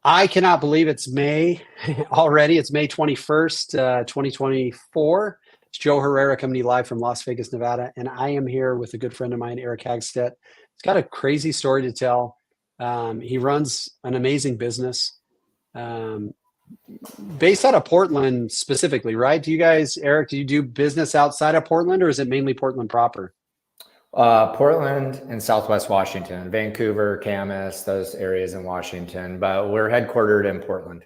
I cannot believe it's May already. It's May 21st, 2024. It's Joe Herrera coming to you live from Las Vegas, Nevada. And I am here with a good friend of mine, Eric Hagsgette. He's got a crazy story to tell. He runs an amazing business um, based out of Portland specifically, right? Do you guys, Eric, do you do business outside of Portland or is it mainly Portland proper? Portland and Southwest Washington, Vancouver, Camas, those areas in Washington, but we're headquartered in Portland.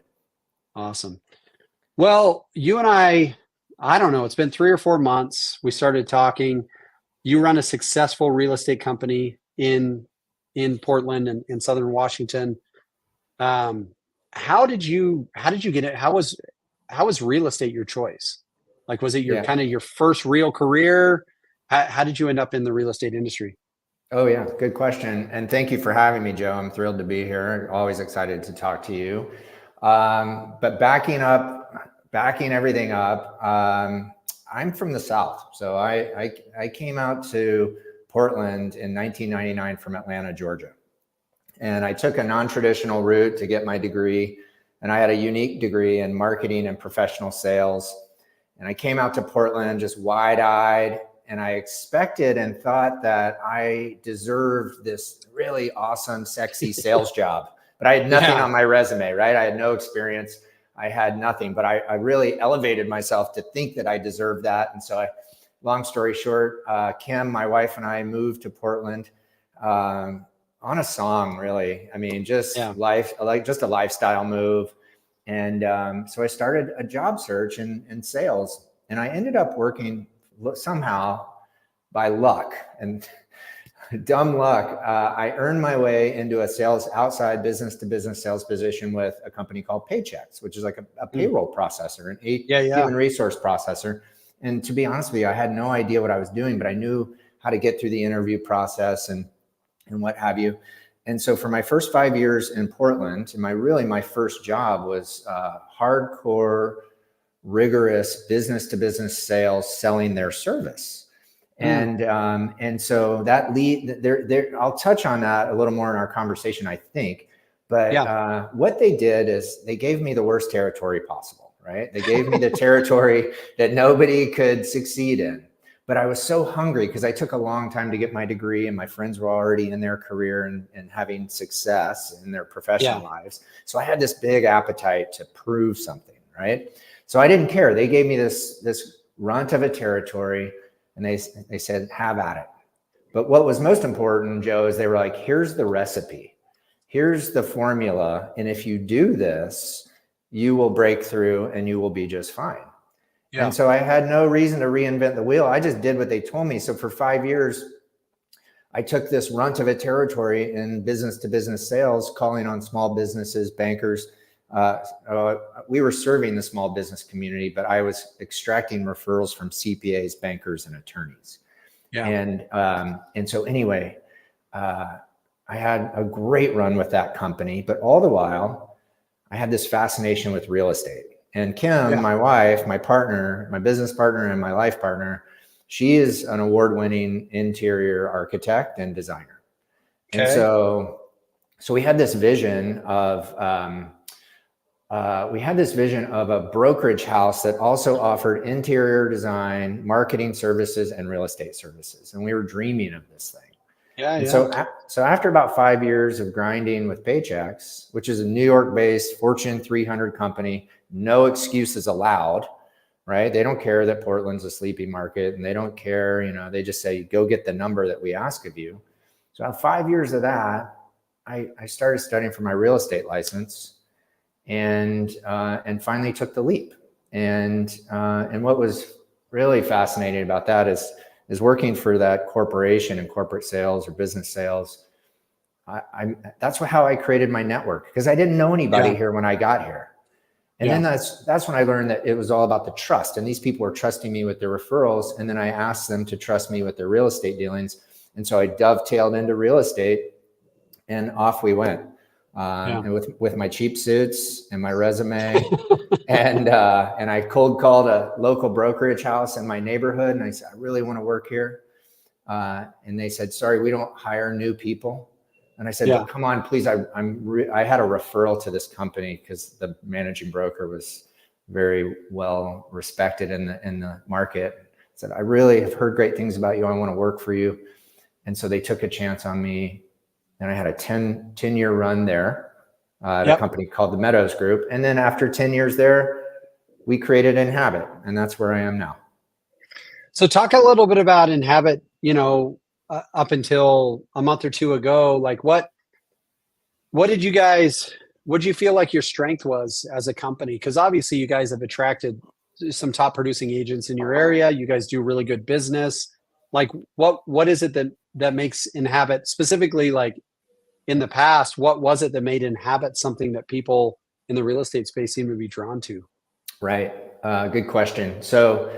Awesome. Well, you and I don't know, it's been 3 or 4 months. We started talking. You run a successful real estate company in Portland and in Southern Washington. Um, how did you get it? How was real estate your choice? Like, was it your Yeah. kind of your first real career? How did you end up in the real estate industry? Oh, yeah. Good question. And thank you for having me, Joe. I'm thrilled to be here. Always excited to talk to you. But backing everything up, I'm from the South. So I came out to Portland in 1999 from Atlanta, Georgia. And I took a non-traditional route to get my degree. And I had a unique degree in marketing and professional sales. And I came out to Portland just wide-eyed. And I expected and thought that I deserved this really awesome, sexy sales job. But I had nothing Yeah. on my resume, right? I had no experience. I had nothing, but I really elevated myself to think that I deserved that. And so long story short, Kim, my wife, and I moved to Portland on a song, really. I mean, just Yeah. life, like just a lifestyle move. And so I started a job search in sales, and I ended up working somehow by luck and dumb luck. I earned my way into a sales outside business to business sales position with a company called Paychecks, which is like a Mm. payroll processor, an Yeah, yeah. human resource processor. And to be honest with you, I had no idea what I was doing, but I knew how to get through the interview process and what have you. And so for my first 5 years in Portland, and my first job was hardcore, rigorous business to business sales, selling their service. Mm. And so that there, I'll touch on that a little more in our conversation, I think. But Yeah. what they did is they gave me the worst territory possible, right? They gave me the territory that nobody could succeed in. But I was so hungry because I took a long time to get my degree, and my friends were already in their career and having success in their professional Yeah. lives. So I had this big appetite to prove something, right? So I didn't care. They gave me this runt of a territory, and they said, have at it. But what was most important, Joe, is they were like, here's the recipe. Here's the formula. And if you do this, you will break through and you will be just fine. Yeah. And so I had no reason to reinvent the wheel. I just did what they told me. So for 5 years, I took this runt of a territory in business to business sales, calling on small businesses, bankers. We were serving the small business community, but I was extracting referrals from CPAs, bankers, and attorneys. Yeah. And so anyway, I had a great run with that company, but all the while, I had this fascination with real estate. And Kim, Yeah. my wife, my partner, my business partner, and my life partner, she is an award-winning interior architect and designer. And Okay. so we had this vision of a brokerage house that also offered interior design, marketing services, and real estate services. And we were dreaming of this thing. Yeah. And Yeah. so after about 5 years of grinding with Paychecks, which is a New York-based Fortune 300 company, no excuses allowed, right? They don't care that Portland's a sleepy market, and they don't care, they just say, go get the number that we ask of you. So after 5 years of that, I started studying for my real estate license and finally took the leap. And what was really fascinating about that is working for that corporation in corporate sales or business sales. That's how I created my network, because I didn't know anybody Yeah. here when I got here. And Yeah. then that's when I learned that it was all about the trust. And these people were trusting me with their referrals. And then I asked them to trust me with their real estate dealings. And so I dovetailed into real estate, and off we went. Yeah. And with my cheap suits and my resume, and I cold called a local brokerage house in my neighborhood, and I said, I really want to work here. And they said, sorry, we don't hire new people. And I said, Yeah. but come on, please. I had a referral to this company because the managing broker was very well respected in the market. I said, I really have heard great things about you. I want to work for you. And so they took a chance on me, and I had a 10-year run there at a company called the Meadows Group. And then after 10 years there, we created Inhabit, and that's where I am now. So talk a little bit about Inhabit, up until a month or two ago. Like what did you feel like your strength was as a company? Because obviously you guys have attracted some top producing agents in your area. You guys do really good business. Like what is it that makes Inhabit, specifically, like in the past, what was it that made Inhabit something that people in the real estate space seem to be drawn to? Right. Good question. So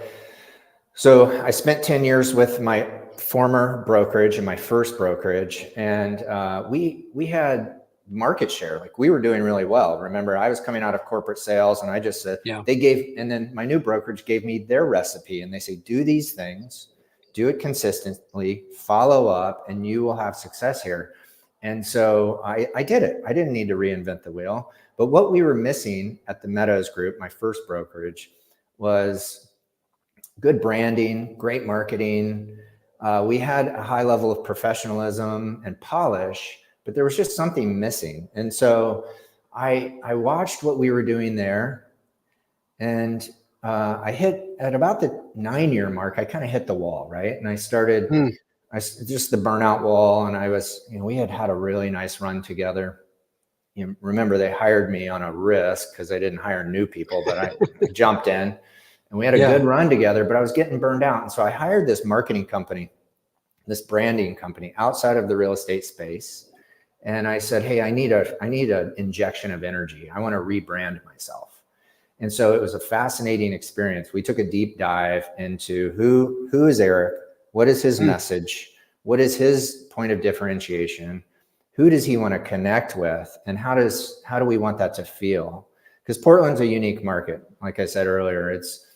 I spent 10 years with my former brokerage and my first brokerage, and we had market share. Like, we were doing really well. Remember, I was coming out of corporate sales, and I just said, and then my new brokerage gave me their recipe, and they say, do these things, do it consistently, follow up, and you will have success here. And so I did it. I didn't need to reinvent the wheel. But what we were missing at the Meadows Group, my first brokerage, was good branding, great marketing. We had a high level of professionalism and polish, but there was just something missing. And so I watched what we were doing there, and I hit at about the 9-year mark. I kind of hit the wall, right? And I started just the burnout wall. And I was, we had a really nice run together. Remember, they hired me on a risk because they didn't hire new people, but I jumped in, and we had a good run together, but I was getting burned out. And so I hired this marketing company, this branding company outside of the real estate space. And I said, hey, I need an injection of energy. I want to rebrand myself. And so it was a fascinating experience. We took a deep dive into who is Eric? What is his message? What is his point of differentiation? Who does he want to connect with? And how do we want that to feel? Because Portland's a unique market. Like I said earlier, it's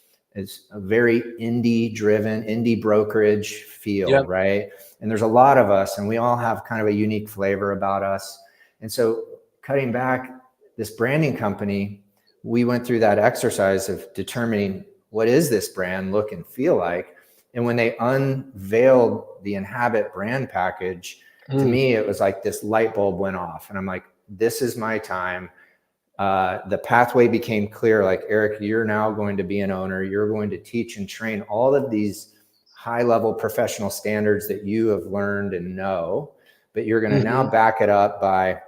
a very indie brokerage feel, right? And there's a lot of us, and we all have kind of a unique flavor about us. And so cutting back, this branding company, we went through that exercise of determining, what is this brand look and feel like? And when they unveiled the Inhabit brand package, to me, it was like this light bulb went off, and I'm like, this is my time. The pathway became clear. Like, Eric, you're now going to be an owner. You're going to teach and train all of these high-level professional standards that you have learned and know, but you're going to now back it up by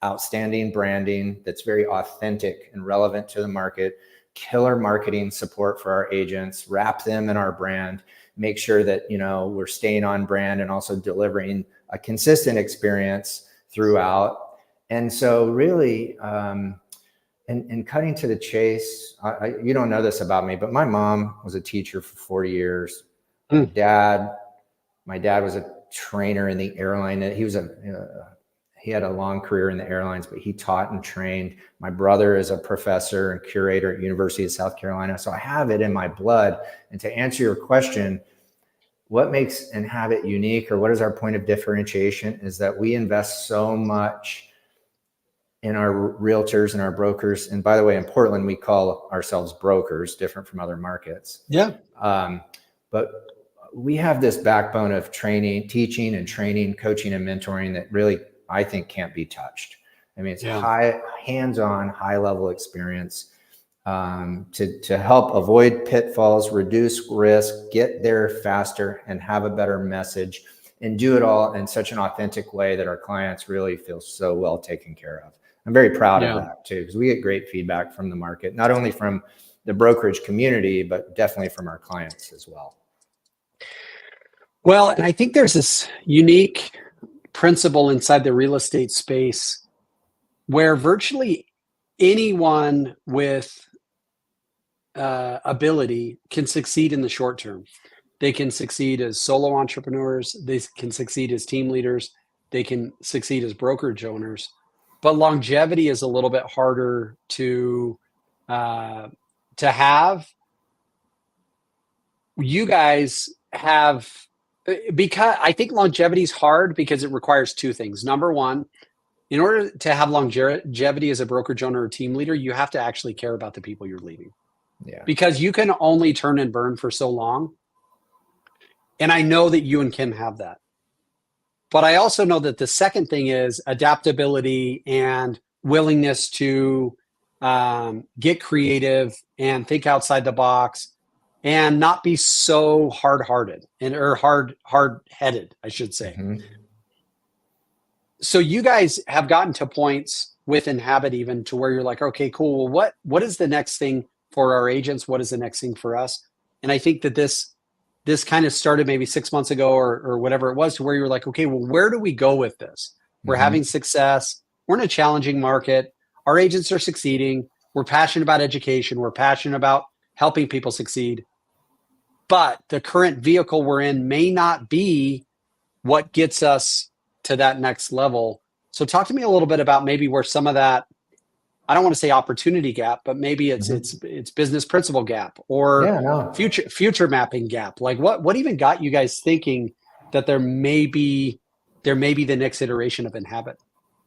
outstanding branding that's very authentic and relevant to the market, killer marketing support for our agents, wrap them in our brand, make sure that, we're staying on brand and also delivering a consistent experience throughout. And so really, and cutting to the chase, you don't know this about me, but my mom was a teacher for 40 years. My dad was a trainer in the airline. He had a long career in the airlines, but he taught and trained. My brother is a professor and curator at University of South Carolina. So I have it in my blood. And to answer your question, what makes Inhabit unique, or what is our point of differentiation, is that we invest so much in our realtors and our brokers. And by the way, in Portland, we call ourselves brokers, different from other markets. But we have this backbone of training, teaching and training, coaching and mentoring that really, I think, can't be touched. I mean, it's hands-on, high-level experience to help avoid pitfalls, reduce risk, get there faster, and have a better message, and do it all in such an authentic way that our clients really feel so well taken care of. I'm very proud of that too, because we get great feedback from the market, not only from the brokerage community, but definitely from our clients as well. Well, and I think there's this unique principle inside the real estate space where virtually anyone with ability can succeed in the short term. They can succeed as solo entrepreneurs. They can succeed as team leaders. They can succeed as brokerage owners. But longevity is a little bit harder to have. You guys have Because I think longevity is hard because it requires two things. Number one, in order to have longevity as a brokerage owner or team leader, you have to actually care about the people you're leading, Yeah. because you can only turn and burn for so long. And I know that you and Kim have that. But I also know that the second thing is adaptability and willingness to get creative and think outside the box and not be so hard-hearted or hard-headed, I should say. Mm-hmm. So you guys have gotten to points with Inhabit even to where you're like, okay, cool. Well, what is the next thing for our agents? What is the next thing for us? And I think that this kind of started maybe 6 months ago or whatever it was, to where you're like, okay, well, where do we go with this? We're Mm-hmm. having success. We're in a challenging market. Our agents are succeeding. We're passionate about education. We're passionate about helping people succeed. But the current vehicle we're in may not be what gets us to that next level. So talk to me a little bit about maybe where some of that, I don't want to say opportunity gap, but maybe it's business principle gap or Yeah, no. future mapping gap. Like what even got you guys thinking that there may be the next iteration of Inhabit?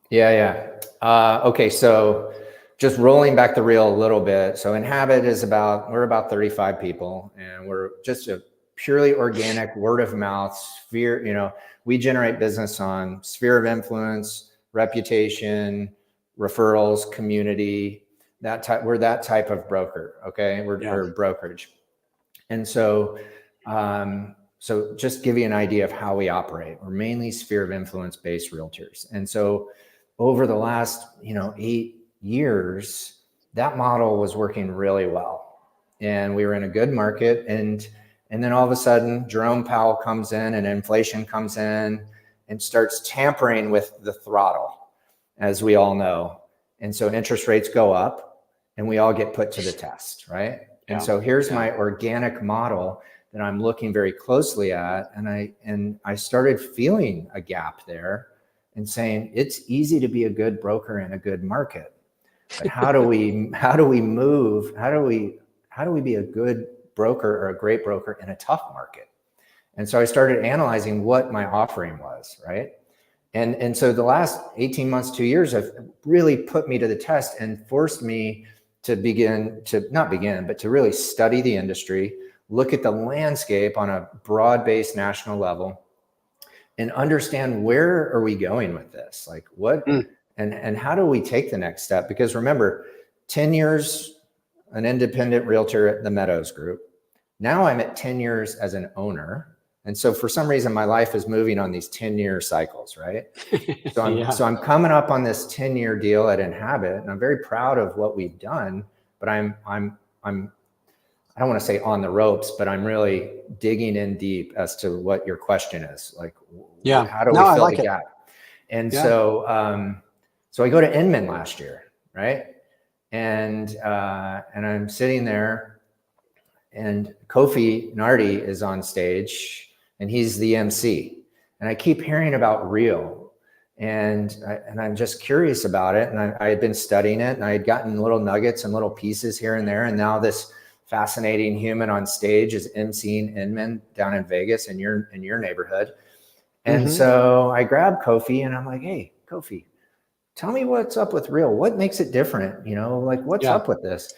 Yeah. Okay, so just rolling back the reel a little bit. So Inhabit is we're about 35 people, and we're just a purely organic word of mouth sphere. We generate business on sphere of influence, reputation, referrals, community, we're that type of broker. Okay. We're brokerage. And so, so just give you an idea of how we operate. We're mainly sphere of influence based realtors. And so over the last, 8 years, that model was working really well, and we were in a good market. And then all of a sudden, Jerome Powell comes in and inflation comes in and starts tampering with the throttle, as we all know. And so interest rates go up and we all get put to the test, right? And so here's my organic model that I'm looking very closely at. And I started feeling a gap there and saying, it's easy to be a good broker in a good market, but how do we be a good broker or a great broker in a tough market? And so I started analyzing what my offering was, right? And so the last 18 months, 2 years have really put me to the test and forced me to really study the industry, look at the landscape on a broad-based national level, and understand where are we going with this? Like what, and how do we take the next step? Because remember, 10 years, an independent realtor at the Meadows Group. Now I'm at 10 years as an owner. And so for some reason, my life is moving on these 10-year cycles, right? So I'm coming up on this 10-year deal at Inhabit, and I'm very proud of what we've done, but I don't want to say on the ropes, but I'm really digging in deep as to what your question is. Like, how do we fill the gap? And so I go to Inman last year, right? And I'm sitting there, and Kofi Nardi is on stage, and he's the MC. And I keep hearing about Real, and I'm just curious about it. And I had been studying it, and I had gotten little nuggets and little pieces here and there. And now this fascinating human on stage is emceeing Inman down in Vegas in your neighborhood. And so I grabbed Kofi, and I'm like, hey, Kofi, tell me what's up with Real. What makes it different? What's up with this?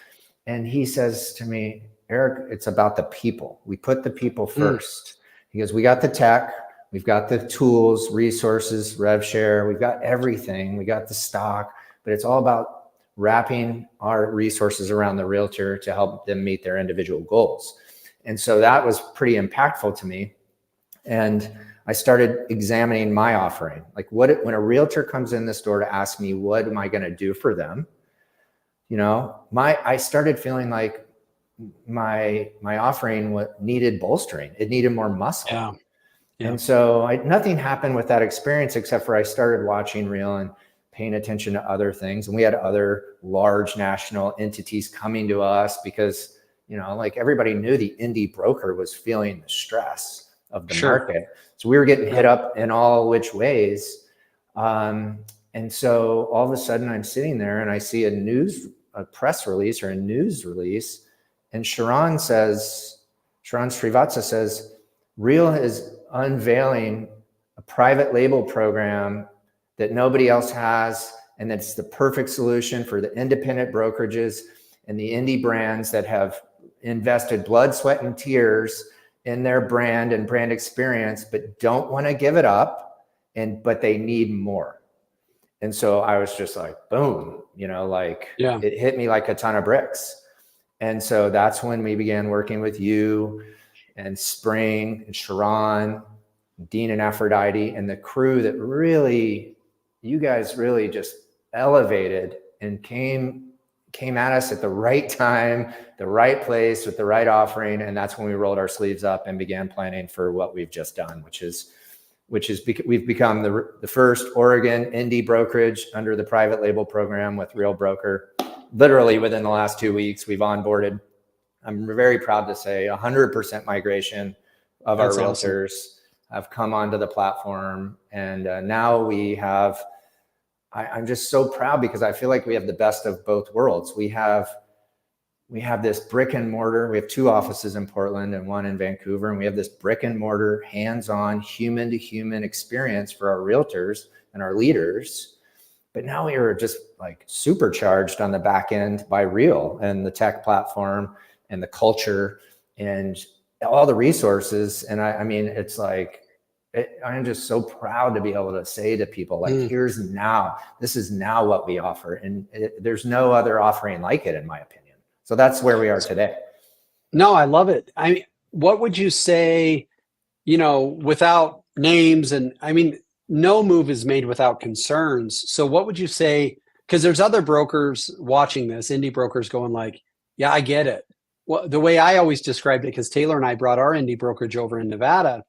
And he says to me, Eric, it's about the people. We put the people first. He goes, we got the tech, we've got the tools, resources, rev share, we've got everything, we got the stock, but it's all about wrapping our resources around the realtor to help them meet their individual goals. And so that was pretty impactful to me. And I started examining my offering. Like when a realtor comes in this door to ask me, what am I going to do for them? I started feeling like my offering needed bolstering. It needed more muscle. Yeah. And so nothing happened with that experience, except for I started watching Real and paying attention to other things. And we had other large national entities coming to us because, everybody knew the indie broker was feeling the stress of the market. So we were getting hit up in all which ways. And so all of a sudden I'm sitting there and I see a press release or a news release. And Sharon Srivatsa says, Real is unveiling a private label program that nobody else has, and that's the perfect solution for the independent brokerages and the indie brands that have invested blood, sweat, and tears in their brand and brand experience, but don't want to give it up, but they need more. And so I was just like, boom, like it hit me like a ton of bricks. And so that's when we began working with you and Spring and Sharon, Dean and Aphrodite, and the crew that really, you guys really just elevated and came at us at the right time, the right place with the right offering. And that's when we rolled our sleeves up and began planning for what we've just done, which is we've become the first Oregon indie brokerage under the private label program with Real Broker. Literally within the last 2 weeks, we've onboarded, I'm very proud to say, 100% migration of our realtors have come onto the platform. And now we have, I'm just so proud because I feel like we have the best of both worlds. We have this brick and mortar. We have 2 offices in Portland and 1 in Vancouver. And we have this brick and mortar, hands-on, human to human experience for our realtors and our leaders. But now we are just like supercharged on the back end by Real and the tech platform and the culture and all the resources. And I mean, it's like, I'm just so proud to be able to say to people, like, this is now what we offer. And there's no other offering like it, in my opinion. So that's where we are today. No, I love it. I mean, what would you say, without names, and I mean, no move is made without concerns. So what would you say? Because there's other brokers watching this, indie brokers going like, yeah, I get it. Well, the way I always described it, because Taylor and I brought our indie brokerage over in Nevada,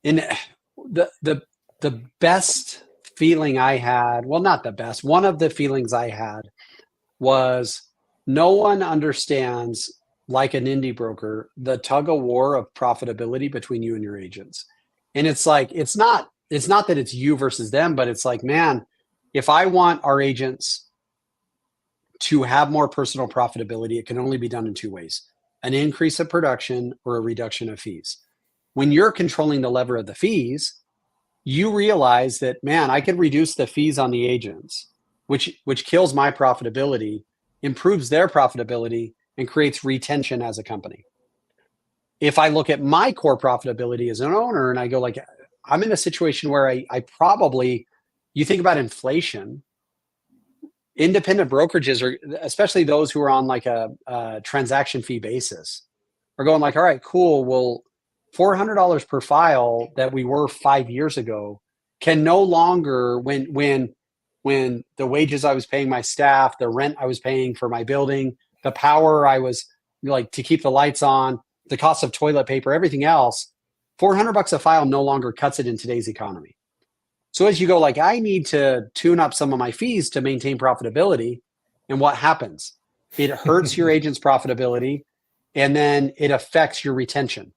and the best feeling I had, well, not the best, one of the feelings I had was no one understands, like an indie broker, the tug of war of profitability between you and your agents. And it's like, it's not that it's you versus them, but it's like, man, if I want our agents to have more personal profitability, it can only be done in 2 ways: an increase of production or a reduction of fees. When you're controlling the lever of the fees, you realize that, man, I could reduce the fees on the agents, which kills my profitability, improves their profitability, and creates retention as a company. If I look at my core profitability as an owner and I go like, I'm in a situation where I probably, you think about inflation, independent brokerages, are, especially those who are on like a transaction fee basis, are going like, all right, cool. Well, $400 per file that we were 5 years ago can no longer, when the wages I was paying my staff, the rent I was paying for my building, the power I was like to keep the lights on, the cost of toilet paper, everything else, $400 a file no longer cuts it in today's economy. So as you go like, I need to tune up some of my fees to maintain profitability. And what happens? It hurts your agent's profitability, and then it affects your retention.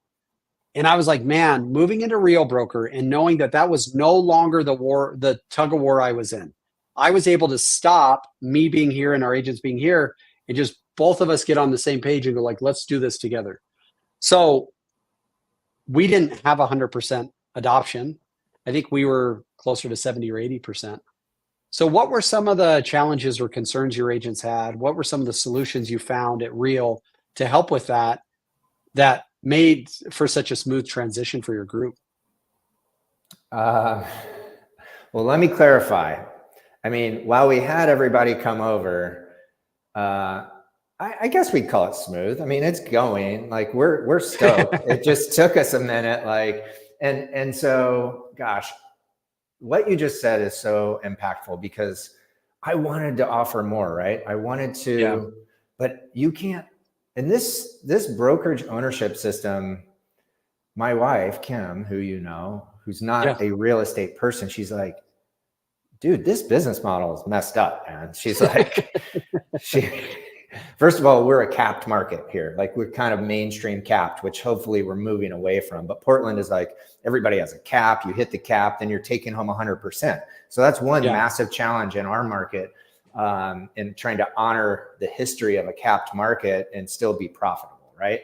And I was like, man, moving into Real Broker and knowing that was no longer the tug of war I was in. I was able to stop me being here and our agents being here, and just both of us get on the same page and go like, let's do this together. So we didn't have 100% adoption. I think we were closer to 70 or 80%. So what were some of the challenges or concerns your agents had? What were some of the solutions you found at Real to help with that made for such a smooth transition for your group? Well, let me clarify. I mean, while we had everybody come over, I guess we'd call it smooth. I mean, it's going, like, we're stoked. It just took us a minute, like, and so, gosh, what you just said is so impactful, because I wanted to offer more, right? I wanted to, but you can't. And this brokerage ownership system, my wife, Kim, who who's not a real estate person, she's like, dude, this business model is messed up, man. She's like, first of all, we're a capped market here. Like, we're kind of mainstream capped, which hopefully we're moving away from. But Portland is like, everybody has a cap. You hit the cap, then you're taking home 100%. So that's one massive challenge in our market, in trying to honor the history of a capped market and still be profitable, right?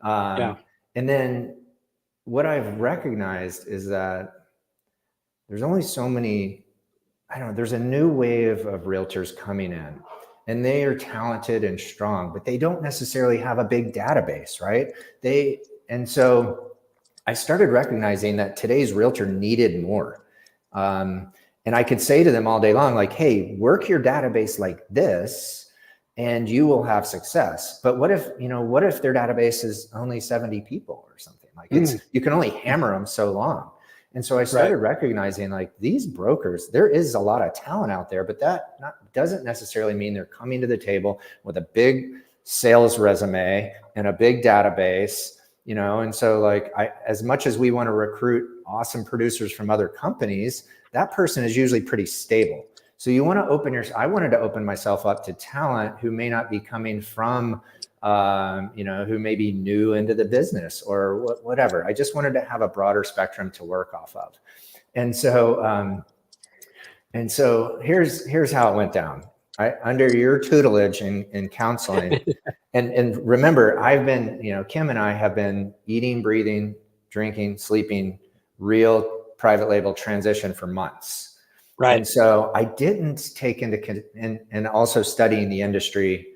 And then what I've recognized is that there's only so many, I don't know, there's a new wave of realtors coming in, and they are talented and strong, but they don't necessarily have a big database, right? And so I started recognizing that today's realtor needed more. And I could say to them all day long, like, hey, work your database like this and you will have success. But what if their database is only 70 people or something? Like you can only hammer them so long. And so I started recognizing, like, these brokers, there is a lot of talent out there, but that doesn't necessarily mean they're coming to the table with a big sales resume and a big database, and so, like, as much as we want to recruit awesome producers from other companies, that person is usually pretty stable. So you want to I wanted to open myself up to talent who may not be coming from, who may be new into the business or whatever. I just wanted to have a broader spectrum to work off of. And so here's how it went down. Under your tutelage in counseling, and remember, I've been, Kim and I have been eating, breathing, drinking, sleeping, real private label transition for months. Right. And so I didn't take and also studying the industry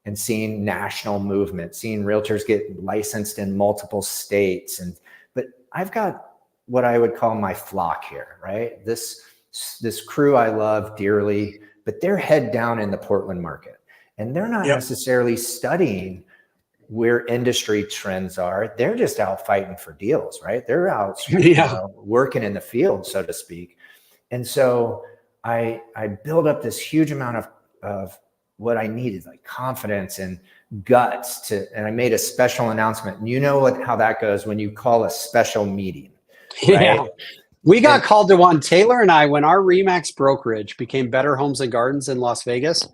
and seeing national movement, seeing realtors get licensed in multiple states. But I've got what I would call my flock here, right? This crew I love dearly, but they're head down in the Portland market, and they're not necessarily studying where industry trends are. They're just out fighting for deals, right? They're out working in the field, so to speak. And so I built up this huge amount of what I needed, like confidence and guts and I made a special announcement. And you know how that goes when you call a special meeting, right? Yeah. We got called to one, Taylor and I, when our RE/MAX brokerage became Better Homes and Gardens in Las Vegas.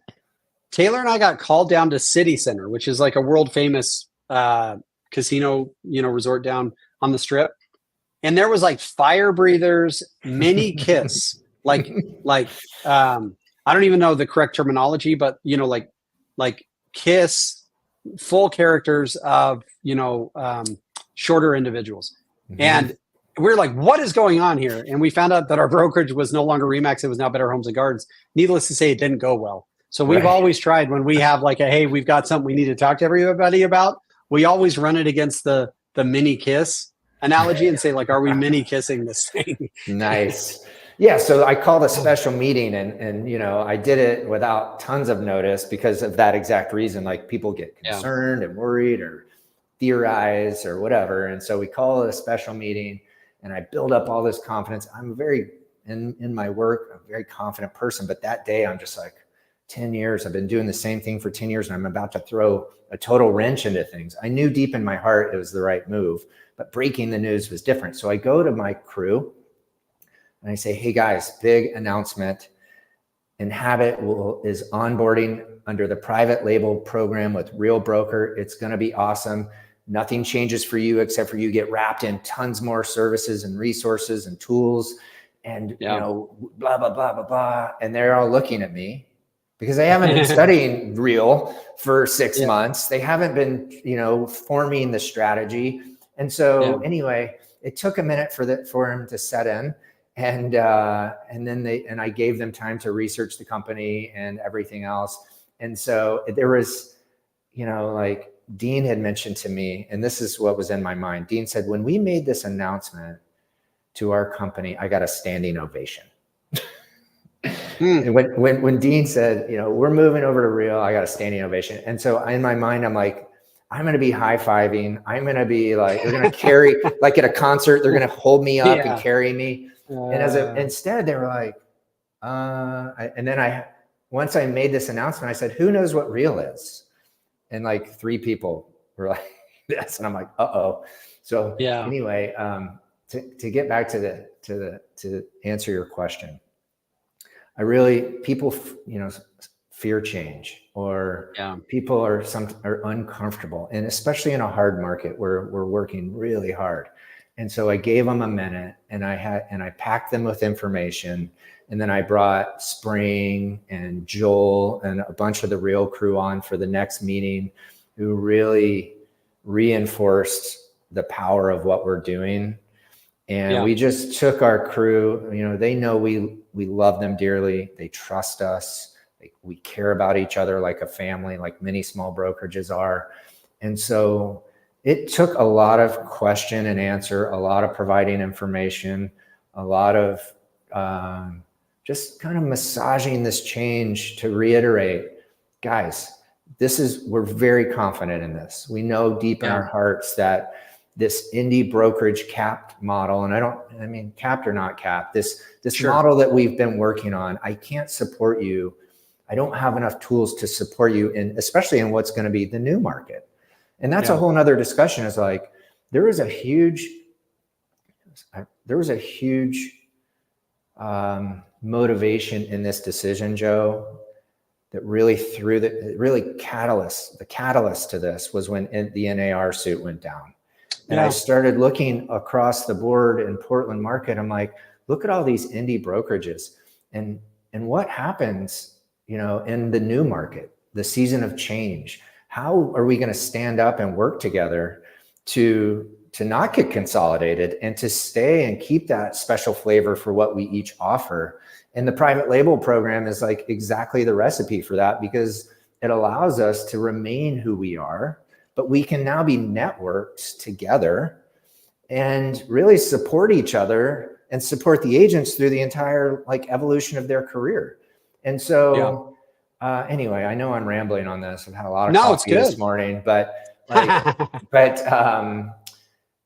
Taylor and I got called down to City Center, which is like a world famous casino, resort down on the Strip. And there was like fire breathers, mini Kiss, like I don't even know the correct terminology, but like Kiss, full characters of shorter individuals. Mm-hmm. And we're like, what is going on here? And we found out that our brokerage was no longer RE/MAX; it was now Better Homes and Gardens. Needless to say, it didn't go well. So we've always tried, when we have like hey, we've got something we need to talk to everybody about, we always run it against the mini Kiss analogy and say, like, are we mini kissing this thing? Nice. Yeah. So I called a special meeting and I did it without tons of notice because of that exact reason. Like, people get concerned and worried or theorize or whatever. And so we call it a special meeting and I build up all this confidence. I'm in my work, a very confident person. But that day I'm just like, 10 years, I've been doing the same thing for 10 years and I'm about to throw a total wrench into things. I knew deep in my heart it was the right move, but breaking the news was different. So I go to my crew and I say, hey guys, big announcement. Inhabit is onboarding under the private label program with Real Broker. It's going to be awesome. Nothing changes for you except for you get wrapped in tons more services and resources and tools and, blah, blah, blah, blah, blah. And they're all looking at me because they haven't been studying Real for 6 months. They haven't been, forming the strategy. And so anyway, it took a minute for him to set in. And then I gave them time to research the company and everything else. And so there was, like Dean had mentioned to me, and this is what was in my mind. Dean said, when we made this announcement to our company, I got a standing ovation. And when Dean said, we're moving over to Real, I got a standing ovation. And so in my mind, I'm like, I'm going to be high-fiving. I'm going to be like, they're going to carry, like at a concert, they're going to hold me up and carry me. And instead they were like, and then once I made this announcement, I said, who knows what Real is? And like 3 people were like, yes. And I'm like, uh-oh. So anyway, to get back to answer your question, people, fear change, or people are uncomfortable, and especially in a hard market where we're working really hard. And so I gave them a minute and I packed them with information. And then I brought Spring and Joel and a bunch of the Real crew on for the next meeting, who really reinforced the power of what we're doing. And Yeah. we just took our crew, you know, they know we love them dearly. They trust us. We care about each other like a family, like many small brokerages are. And so it took a lot of question and answer, a lot of providing information, a lot of just kind of massaging this change to reiterate, guys, we're very confident in this. We know deep in our hearts that this indie brokerage capped model, and I mean, capped or not capped, this model that we've been working on, I can't support you. I don't have enough tools to support you in, especially in what's going to be the new market. And that's a whole nother discussion, is like, there was a huge motivation in this decision, Joe, that really the catalyst to this was when the NAR suit went down. And I started looking across the board in Portland market. I'm like, look at all these indie brokerages and what happens, you know, in the new market, the season of change. How are we going to stand up and work together to not get consolidated and to stay and keep that special flavor for what we each offer? And the private label program is like exactly the recipe for that, because it allows us to remain who we are, but we can now be networked together and really support each other and support the agents through the entire like evolution of their career. And so anyway, I know I'm rambling on this. I've had a lot of coffee this morning, but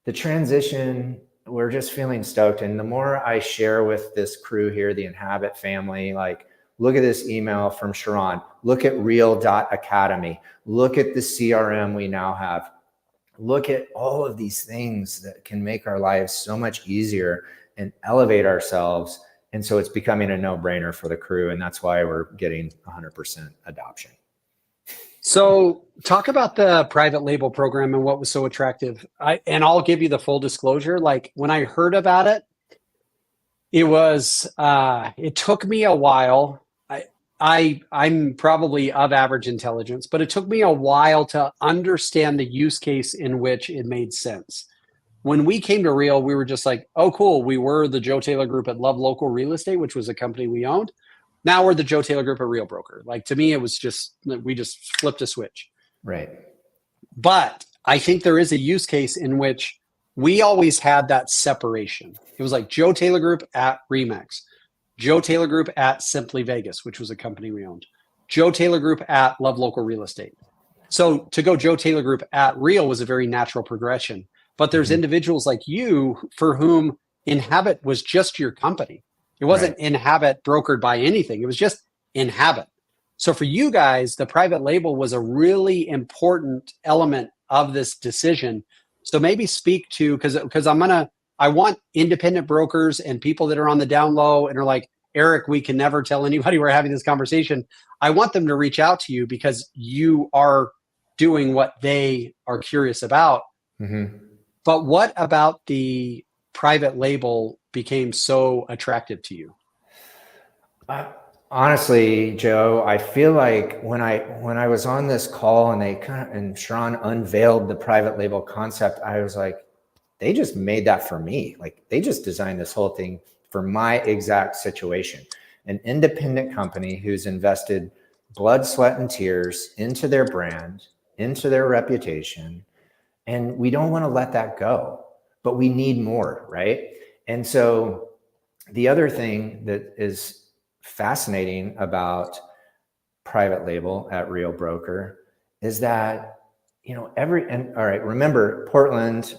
the transition, we're just feeling stoked. And the more I share with this crew here, the Inhabit family, like, look at this email from Sharon. Look at Real.Academy. Look at the CRM we now have. Look at all of these things that can make our lives so much easier and elevate ourselves. And so it's becoming a no-brainer for the crew. And that's why we're getting 100% adoption. So talk about the private label program and what was so attractive. And I'll give you the full disclosure. Like, when I heard about it, it took me a while. I'm probably of average intelligence, but it took me a while to understand the use case in which it made sense. When we came to Real, we were just like, oh, cool. We were the Joe Taylor Group at Love Local Real Estate, which was a company we owned. Now we're the Joe Taylor Group at Real Broker. Like, to me, it was just, we just flipped a switch. Right. But I think there is a use case in which we always had that separation. It was like Joe Taylor Group at Remax, Joe Taylor Group at Simply Vegas, which was a company we owned, Joe Taylor Group at Love Local Real Estate. So to go Joe Taylor Group at Real was a very natural progression. But there's individuals like you for whom Inhabit was just your company. It wasn't Inhabit brokered by anything. It was just Inhabit. So for you guys, the private label was a really important element of this decision. So maybe speak to, because I want independent brokers and people that are on the down low and are like, Eric, we can never tell anybody we're having this conversation. I want them to reach out to you because you are doing what they are curious about. Mm-hmm. But what about the private label became so attractive to you? Honestly, Joe, I feel like when I was on this call and Sharon unveiled the private label concept, I was like, they just made that for me. Like, they just designed this whole thing for my exact situation. An independent company who's invested blood, sweat, and tears into their brand, into their reputation. And we don't want to let that go, but we need more, right? And so the other thing that is fascinating about private label at Real Broker is that, you know, all right, remember Portland,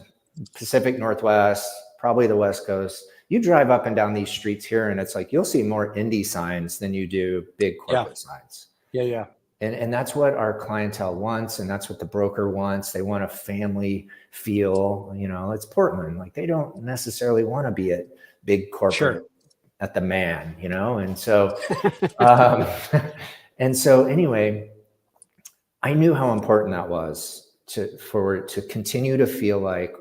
Pacific Northwest, probably the West Coast, you drive up and down these streets here and it's like, you'll see more indie signs than you do big corporate signs. Yeah. And that's what our clientele wants. And that's what the broker wants. They want a family feel, you know, it's Portland. Like, they don't necessarily want to be at big corporate at the Man, you know? And so, anyway, I knew how important that was to continue to feel like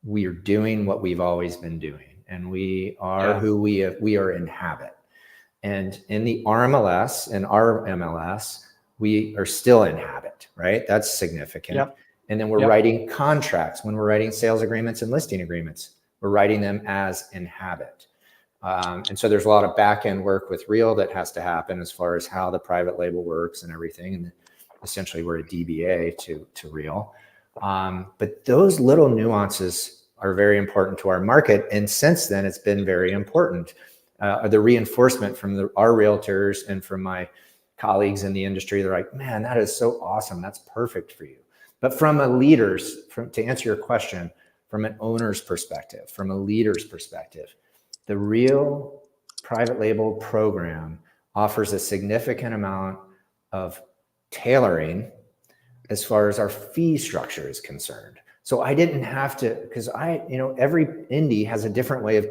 we are doing what we've always been doing. And we are who we are Inhabit. And in the RMLS and our MLS, we are still Inhabit, right? That's significant. Yep. And then we're writing contracts. When we're writing sales agreements and listing agreements, we're writing them as Inhabit. And so there's a lot of back end work with Real that has to happen as far as how the private label works and everything. And essentially we're a DBA to Real. But those little nuances are very important to our market. And since then, it's been very important. The reinforcement from our realtors and from my colleagues in the industry, they're like, man, that is so awesome. That's perfect for you. But from a leader's, to answer your question, from an owner's perspective, from a leader's perspective, the Real private label program offers a significant amount of tailoring as far as our fee structure is concerned. So I didn't have to, because every indie has a different way of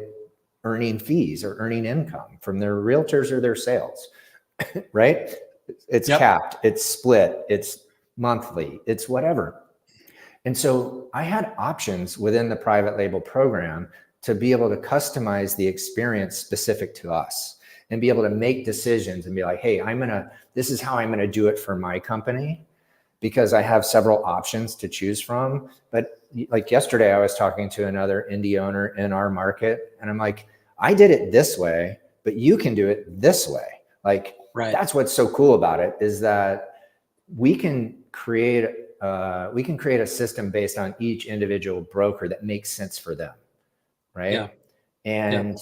earning fees or earning income from their realtors or their sales, right? It's capped, it's split, it's monthly, it's whatever. And so I had options within the private label program to be able to customize the experience specific to us and be able to make decisions and be like, hey, this is how I'm going to do it for my company, because I have several options to choose from. But like yesterday, I was talking to another indie owner in our market, and I'm like, I did it this way, but you can do it this way. Like, that's what's so cool about it, is that we can create a system based on each individual broker that makes sense for them. Right. Yeah. And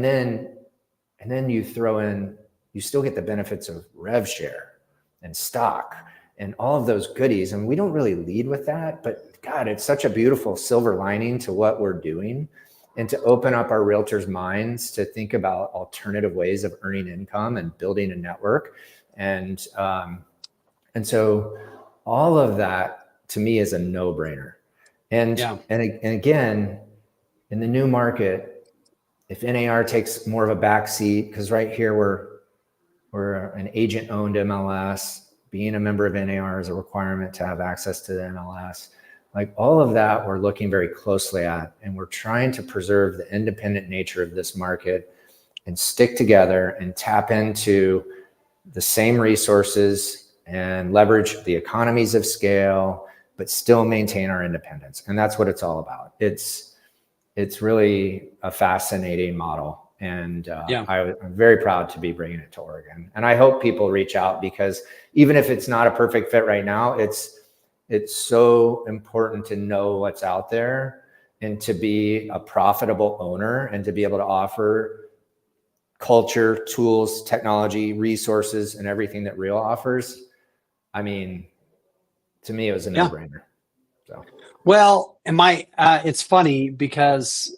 then you throw in, you still get the benefits of rev share and stock and all of those goodies. And we don't really lead with that, but God, it's such a beautiful silver lining to what we're doing, and to open up our realtors' minds to think about alternative ways of earning income and building a network. And so all of that to me is a no-brainer. And again, in the new market, if NAR takes more of a back seat, because right here we're an agent-owned MLS, being a member of NAR is a requirement to have access to the MLS. Like, all of that we're looking very closely at, and we're trying to preserve the independent nature of this market and stick together and tap into the same resources and leverage the economies of scale, but still maintain our independence. And that's what it's all about. It's really a fascinating model. And I'm very proud to be bringing it to Oregon. And I hope people reach out, because even if it's not a perfect fit right now, it's so important to know what's out there and to be a profitable owner and to be able to offer culture, tools, technology, resources, and everything that Real offers. I mean, to me, it was a no-brainer. So. Well, it's funny because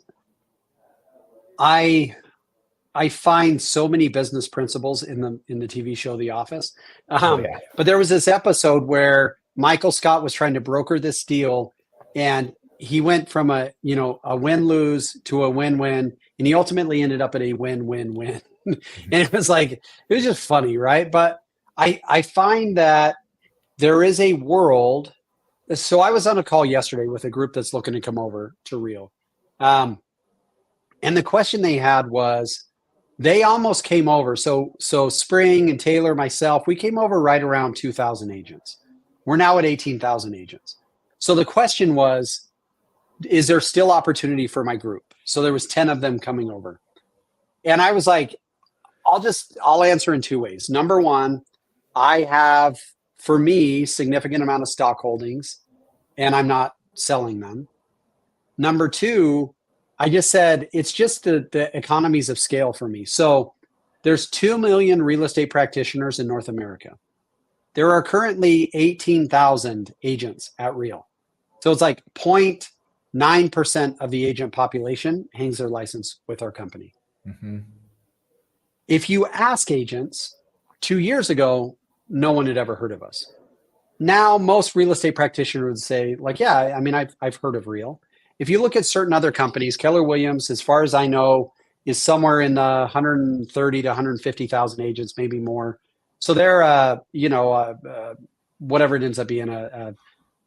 I find so many business principles in the TV show The Office. But there was this episode where Michael Scott was trying to broker this deal, and he went from a win-lose to a win-win, and he ultimately ended up at a win-win-win. And it was just funny, right? But I find that there is a world. So I was on a call yesterday with a group that's looking to come over to Real. And the question they had was, they almost came over. So Spring and Taylor, myself, we came over right around 2,000 agents. We're now at 18,000 agents. So the question was, is there still opportunity for my group? So there was 10 of them coming over. And I was like, I'll answer in two ways. Number one, I have, for me, significant amount of stock holdings, and I'm not selling them. Number two, I just said, it's just the economies of scale for me. So there's 2 million real estate practitioners in North America. There are currently 18,000 agents at Real. So it's like 0.9% of the agent population hangs their license with our company. Mm-hmm. If you ask agents 2 years ago, no one had ever heard of us. Now, most real estate practitioners would say, I've heard of Real. If you look at certain other companies, Keller Williams, as far as I know, is somewhere in the 130 to 150,000 agents, maybe more. So they're, whatever it ends up being, a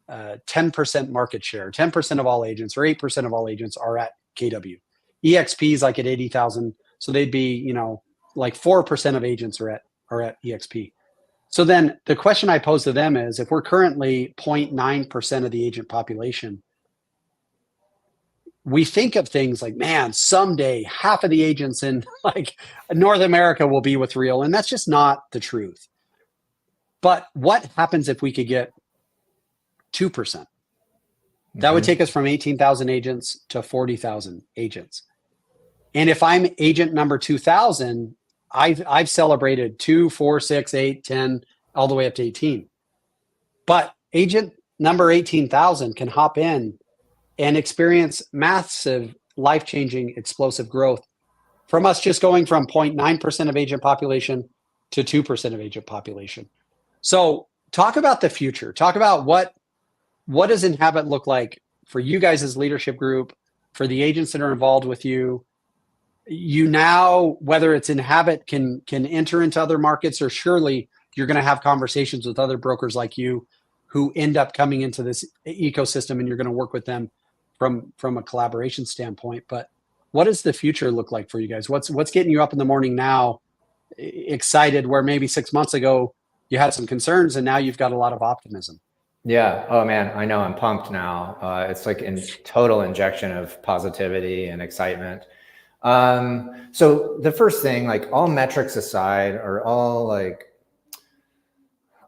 10% market share. 10% of all agents, or 8% of all agents, are at KW. EXP is like at 80,000. So they'd be, like 4% of agents are at EXP. So then the question I pose to them is, if we're currently 0.9% of the agent population, we think of things like, man, someday half of the agents in like North America will be with Real, and that's just not the truth. But what happens if we could get 2%? That would take us from 18,000 agents to 40,000 agents. And if I'm agent number 2,000, I've celebrated 2, 4, 6, 8, 10, all the way up to 18. But agent number 18,000 can hop in and experience massive, life-changing, explosive growth from us just going from 0.9% of agent population to 2% of agent population. So talk about the future. Talk about what does Inhabit look like for you guys as leadership group, for the agents that are involved with you. You now, whether it's Inhabit can enter into other markets, or surely you're going to have conversations with other brokers like you who end up coming into this ecosystem, and you're going to work with them from a collaboration standpoint. But what does the future look like for you guys? What's getting you up in the morning now, excited, where maybe 6 months ago you had some concerns and now you've got a lot of optimism? Yeah. Oh man, I know, I'm pumped now. It's like a total injection of positivity and excitement. So the first thing, like all metrics aside, are all like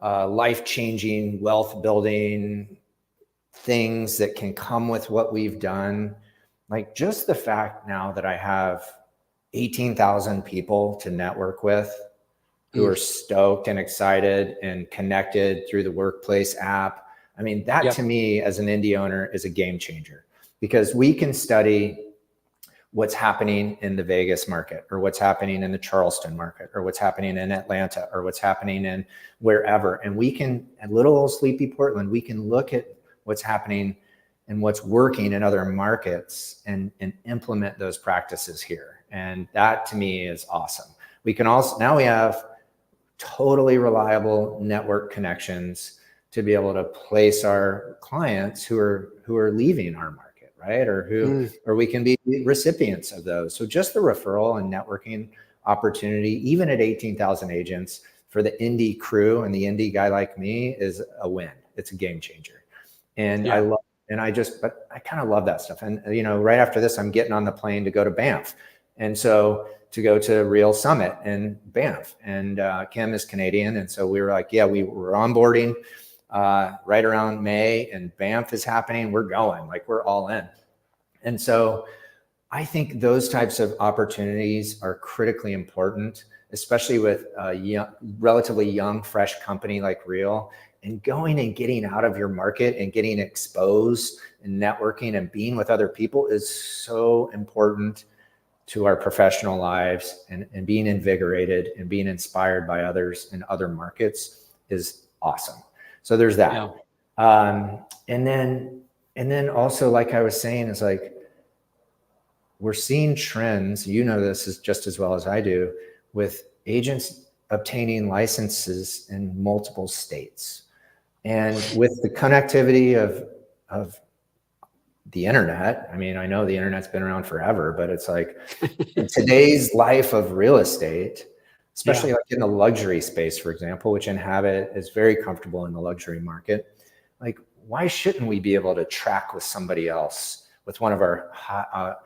life-changing, wealth-building things that can come with what we've done. Like just the fact now that I have 18,000 people to network with who are stoked and excited and connected through the Workplace app. I mean, that to me as an indie owner is a game changer, because we can study what's happening in the Vegas market, or what's happening in the Charleston market, or what's happening in Atlanta, or what's happening in wherever. And we can, at little old sleepy Portland, we can look at what's happening and what's working in other markets and implement those practices here. And that to me is awesome. We can also, now we have totally reliable network connections to be able to place our clients who are leaving our market, right? Or we can be recipients of those. So just the referral and networking opportunity, even at 18,000 agents, for the indie crew and the indie guy like me, is a win. It's a game changer. And I love, and I kind of love that stuff. And, you know, right after this, I'm getting on the plane to go to Banff. And so to go to Real Summit in Banff, and Kim is Canadian. And so we were like, yeah, we were onboarding right around May, and Banff is happening. We're going, like, we're all in. And so I think those types of opportunities are critically important, especially with a relatively young, fresh company like Real. And going and getting out of your market and getting exposed and networking and being with other people is so important to our professional lives, and being invigorated and being inspired by others in other markets is awesome. So there's that. And then also, like I was saying, is like, we're seeing trends, you know, this is just as well as I do, with agents obtaining licenses in multiple states. And with the connectivity of the internet, I mean, I know the internet's been around forever, but it's like in today's life of real estate, especially like in the luxury space, for example, which Inhabit is very comfortable in the luxury market. Like, why shouldn't we be able to track with somebody else, with one of our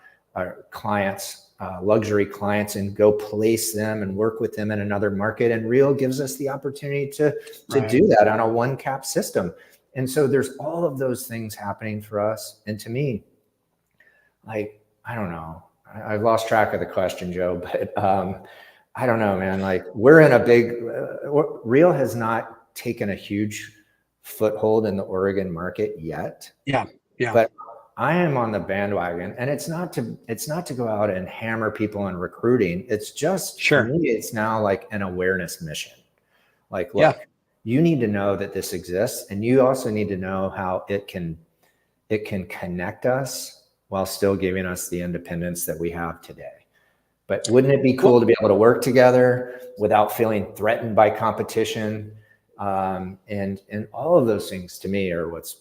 clients, luxury clients, and go place them and work with them in another market? And Real gives us the opportunity to do that on a one cap system. And so there's all of those things happening for us. And to me, like, I don't know, I've lost track of the question, Joe, but I don't know, man. Like, we're in a big, Real has not taken a huge foothold in the Oregon market yet. But I am on the bandwagon, and it's not to go out and hammer people on recruiting. It's just, for me, it's now like an awareness mission. Like, look, you need to know that this exists, and you also need to know how it can connect us while still giving us the independence that we have today. But wouldn't it be cool to be able to work together without feeling threatened by competition? And all of those things to me are what's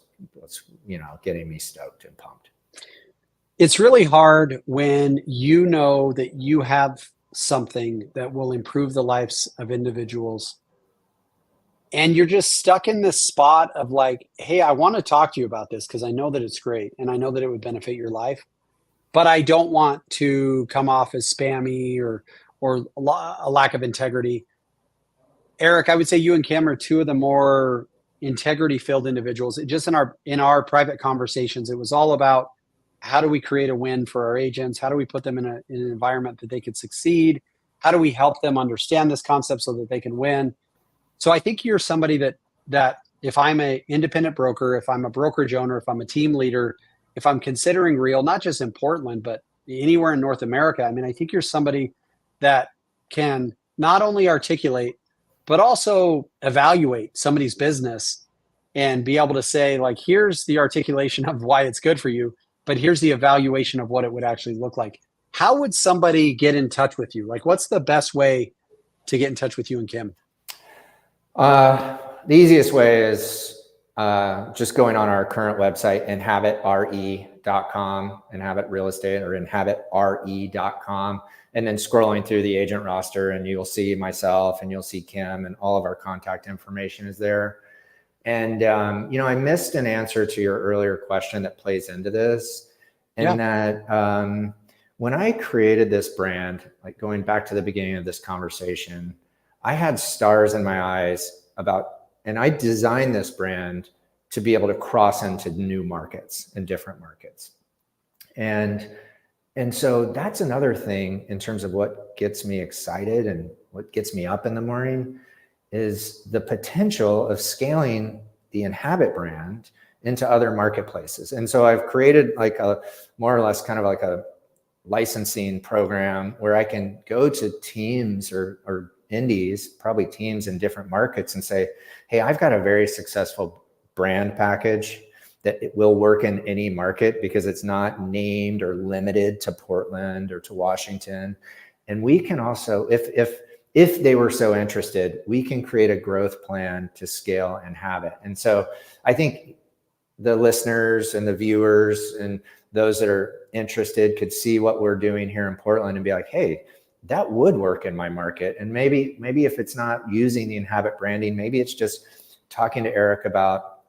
getting me stoked and pumped. It's really hard when you know that you have something that will improve the lives of individuals, And you're just stuck in this spot of like, hey, I want to talk to you about this because I know that it's great and I know that it would benefit your life, but I don't want to come off as spammy or a lack of integrity. Eric, I would say you and Kim are two of the more integrity filled individuals. Just in our private conversations, it was all about how do we create a win for our agents? How do we put them in an environment that they could succeed? How do we help them understand this concept so that they can win? So I think you're somebody that if I'm an independent broker, if I'm a brokerage owner, if I'm a team leader, if I'm considering real, not just in Portland, but anywhere in North America, I mean, I think you're somebody that can not only articulate, but also evaluate somebody's business and be able to say, like, here's the articulation of why it's good for you, but here's the evaluation of what it would actually look like. How would somebody get in touch with you? Like, what's the best way to get in touch with you and Kim? The easiest way is just going on our current website, inhabitre.com, Inhabit Real Estate, or inhabitre.com, and then scrolling through the agent roster, and you'll see myself and you'll see Kim, and all of our contact information is there. And, I missed an answer to your earlier question that plays into this, and that when I created this brand, like going back to the beginning of this conversation, I had stars in my eyes and I designed this brand to be able to cross into new markets and different markets. And so that's another thing in terms of what gets me excited and what gets me up in the morning is the potential of scaling the Inhabit brand into other marketplaces. And so I've created like a more or less kind of like a licensing program where I can go to teams or indies, probably teams in different markets, and say, hey, I've got a very successful brand package that it will work in any market because it's not named or limited to Portland or to Washington. And we can also, if they were so interested, we can create a growth plan to scale Inhabit. And so I think the listeners and the viewers and those that are interested could see what we're doing here in Portland and be like, hey, that would work in my market. And maybe if it's not using the Inhabit branding, maybe it's just talking to Eric about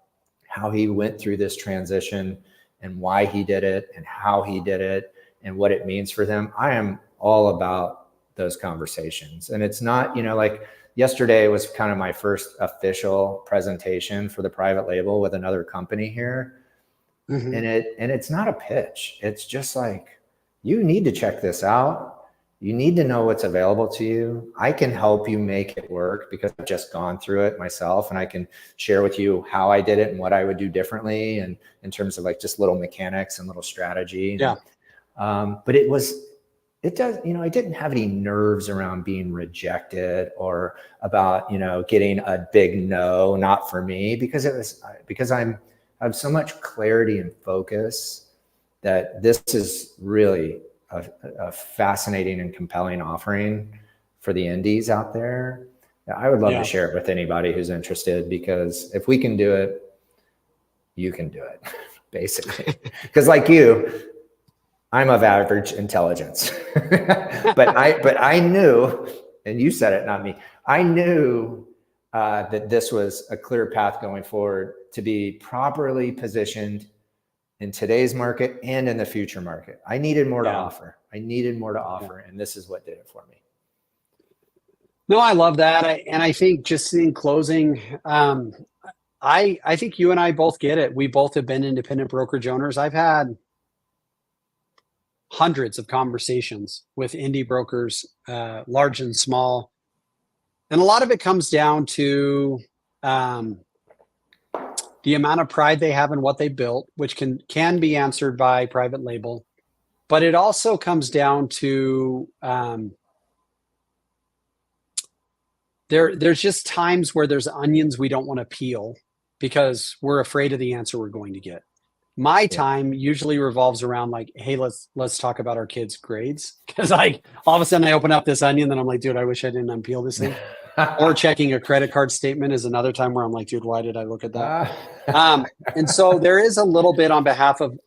how he went through this transition and why he did it and how he did it and what it means for them. I am all about those conversations. And it's not, like yesterday was kind of my first official presentation for the private label with another company here. Mm-hmm. And it's not a pitch. It's just like, you need to check this out. You need to know what's available to you. I can help you make it work because I've just gone through it myself, and I can share with you how I did it and what I would do differently, and in terms of like just little mechanics and little strategy. Yeah. But it does, I didn't have any nerves around being rejected or about, getting a big no, not for me, because I have so much clarity and focus that this is really a fascinating and compelling offering for the indies out there. I would love to share it with anybody who's interested, because if we can do it, you can do it, basically. Because like you, I'm of average intelligence, but I knew, and you said it, not me. I knew that this was a clear path going forward to be properly positioned in today's market and in the future market. I needed more to offer. And this is what did it for me. No, I love that. I think just in closing, I think you and I both get it. We both have been independent brokerage owners. I've had hundreds of conversations with indie brokers, large and small. And a lot of it comes down to the amount of pride they have in what they built, which can be answered by private label. But it also comes down to there's just times where there's onions we don't want to peel because we're afraid of the answer we're going to get. My time usually revolves around like, hey, let's talk about our kids' grades. Because like all of a sudden I open up this onion, then I'm like, dude, I wish I didn't unpeel this thing. Or checking a credit card statement is another time where I'm like, dude, why did I look at that? And so there is a little bit on behalf of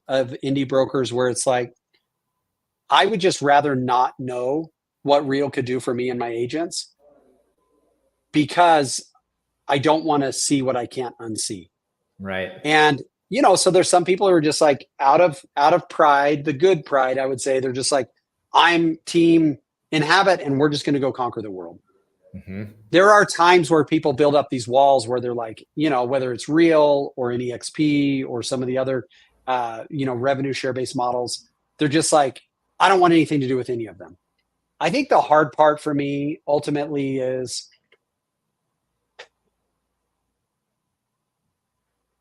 indie brokers where it's like, I would just rather not know what Real could do for me and my agents, because I don't want to see what I can't unsee. Right. And, so there's some people who are just like out of pride, the good pride, I would say. They're just like, I'm team Inhabit and we're just going to go conquer the world. Mm-hmm. There are times where people build up these walls where they're like, whether it's Real or an EXP or some of the other, revenue share-based models, they're just like, I don't want anything to do with any of them. I think the hard part for me ultimately is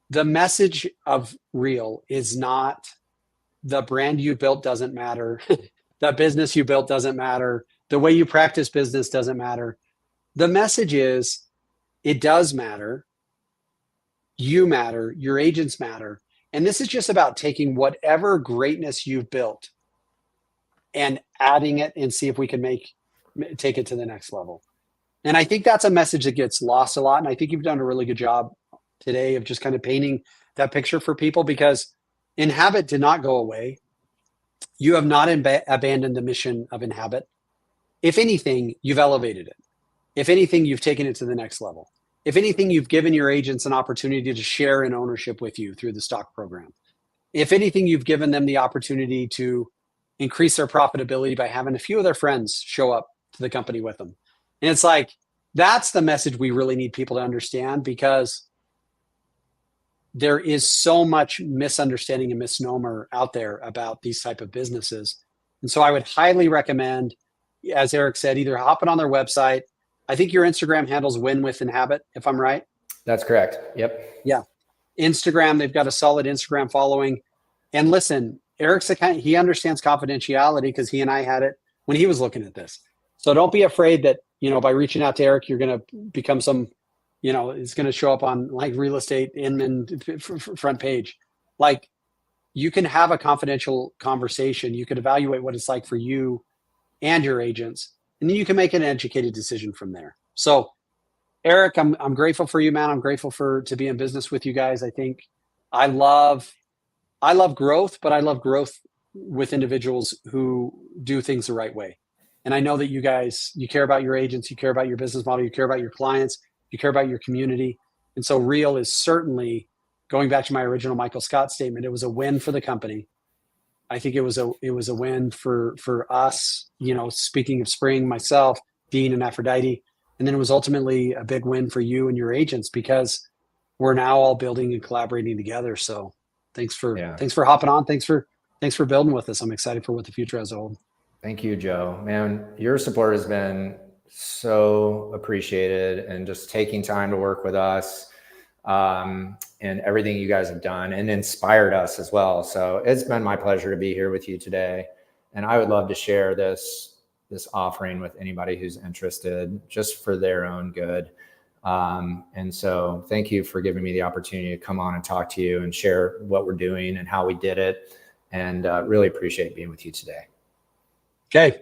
the message of Real is not the brand you built doesn't matter. The business you built doesn't matter. The way you practice business doesn't matter. The message is it does matter. You matter. Your agents matter. And this is just about taking whatever greatness you've built and adding it and see if we can take it to the next level. And I think that's a message that gets lost a lot. And I think you've done a really good job today of just kind of painting that picture for people, because Inhabit did not go away. You have not abandoned the mission of Inhabit. If anything, you've elevated it. If anything, you've taken it to the next level. If anything, you've given your agents an opportunity to share in ownership with you through the stock program. If anything, you've given them the opportunity to increase their profitability by having a few of their friends show up to the company with them. And it's like, that's the message we really need people to understand, because there is so much misunderstanding and misnomer out there about these type of businesses. And so I would highly recommend, as Eric said, either hopping on their website. I think your Instagram handle's Win with Inhabit, if I'm right. That's correct. Yep. Yeah. Instagram, they've got a solid Instagram following. And listen, Eric's he understands confidentiality because he and I had it when he was looking at this. So don't be afraid that, by reaching out to Eric, you're going to become some, it's going to show up on like Real Estate Inman front page. Like, you can have a confidential conversation. You could evaluate what it's like for you and your agents, and then you can make an educated decision from there. So Eric, I'm grateful for you, man. I'm grateful to be in business with you guys. I think I love growth, but I love growth with individuals who do things the right way. And I know that you guys, you care about your agents, you care about your business model, you care about your clients, you care about your community. And so Real is certainly, going back to my original Michael Scott statement, it was a win for the company. I think it was a win for us, speaking of Spring, myself, Dean, and Aphrodite. And then it was ultimately a big win for you and your agents, because we're now all building and collaborating together. So thanks for hopping on. Thanks for building with us. I'm excited for what the future has to hold. Thank you, Joe. Man, your support has been so appreciated, and just taking time to work with us, and everything you guys have done and inspired us as well. So it's been my pleasure to be here with you today. And I would love to share this offering with anybody who's interested, just for their own good. And so thank you for giving me the opportunity to come on and talk to you and share what we're doing and how we did it. And really appreciate being with you today. Okay.